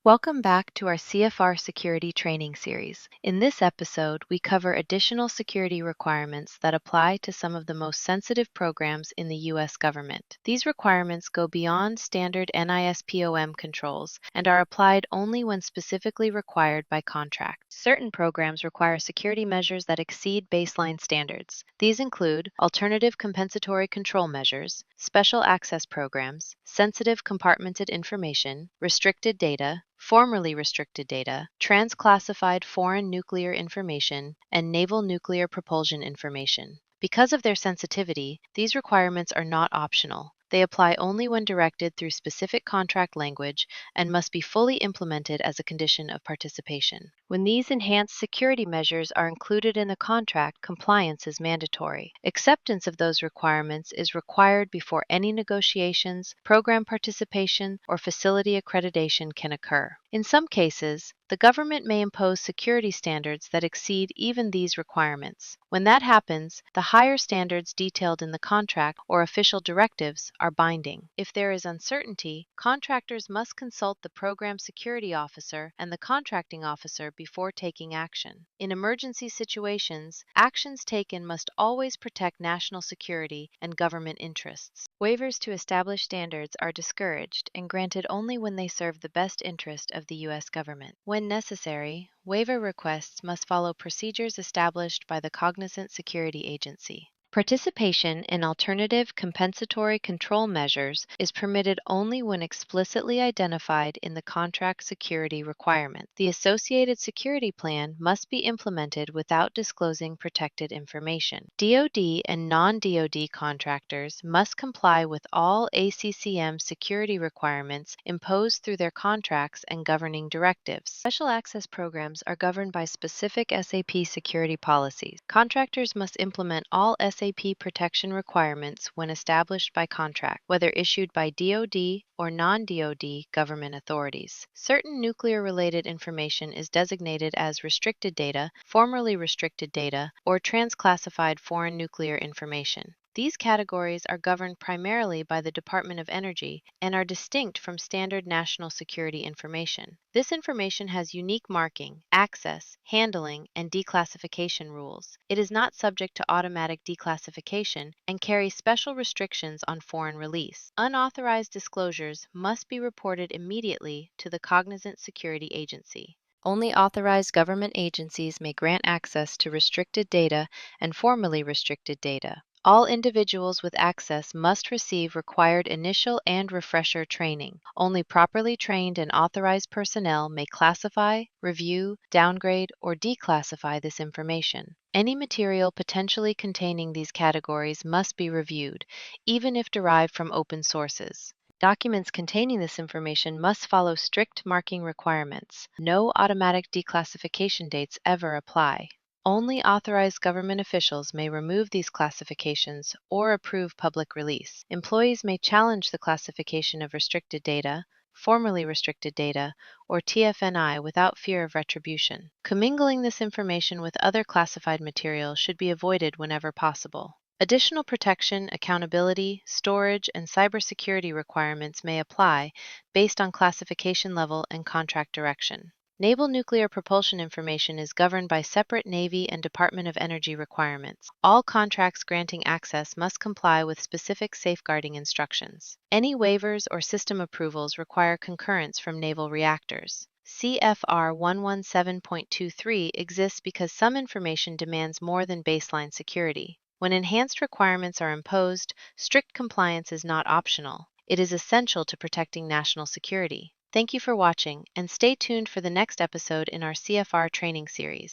Welcome back to our CFR Security Training Series. In this episode, we cover additional security requirements that apply to some of the most sensitive programs in the U.S. government. These requirements go beyond standard NISPOM controls and are applied only when specifically required by contract. Certain programs require security measures that exceed baseline standards. These include alternative compensatory control measures, special access programs, sensitive compartmented information, restricted data, formerly restricted data, transclassified foreign nuclear information, and naval nuclear propulsion information. Because of their sensitivity, these requirements are not optional. They apply only when directed through specific contract language and must be fully implemented as a condition of participation. When these enhanced security measures are included in the contract, compliance is mandatory. Acceptance of those requirements is required before any negotiations, program participation, or facility accreditation can occur. In some cases, the government may impose security standards that exceed even these requirements. When that happens, the higher standards detailed in the contract or official directives are binding. If there is uncertainty, contractors must consult the program security officer and the contracting officer before taking action. In emergency situations, actions taken must always protect national security and government interests. Waivers to established standards are discouraged and granted only when they serve the best interest of the U.S. government. When necessary, waiver requests must follow procedures established by the cognizant security agency. Participation in alternative compensatory control measures is permitted only when explicitly identified in the contract security requirement. The associated security plan must be implemented without disclosing protected information. DoD and non-DoD contractors must comply with all ACCM security requirements imposed through their contracts and governing directives. Special access programs are governed by specific SAP security policies. Contractors must implement all SAP protection requirements when established by contract, whether issued by DoD or non-DoD government authorities. Certain nuclear-related information is designated as restricted data, formerly restricted data, or transclassified foreign nuclear information. These categories are governed primarily by the Department of Energy and are distinct from standard national security information. This information has unique marking, access, handling, and declassification rules. It is not subject to automatic declassification and carries special restrictions on foreign release. Unauthorized disclosures must be reported immediately to the cognizant security agency. Only authorized government agencies may grant access to restricted data and formerly restricted data. All individuals with access must receive required initial and refresher training. Only properly trained and authorized personnel may classify, review, downgrade, or declassify this information. Any material potentially containing these categories must be reviewed, even if derived from open sources. Documents containing this information must follow strict marking requirements. No automatic declassification dates ever apply. Only authorized government officials may remove these classifications or approve public release. Employees may challenge the classification of restricted data, formerly restricted data, or TFNI without fear of retribution. Commingling this information with other classified material should be avoided whenever possible. Additional protection, accountability, storage, and cybersecurity requirements may apply based on classification level and contract direction. Naval nuclear propulsion information is governed by separate Navy and Department of Energy requirements. All contracts granting access must comply with specific safeguarding instructions. Any waivers or system approvals require concurrence from naval reactors. CFR 117.23 exists because some information demands more than baseline security. When enhanced requirements are imposed, strict compliance is not optional. It is essential to protecting national security. Thank you for watching, and stay tuned for the next episode in our CFR training series.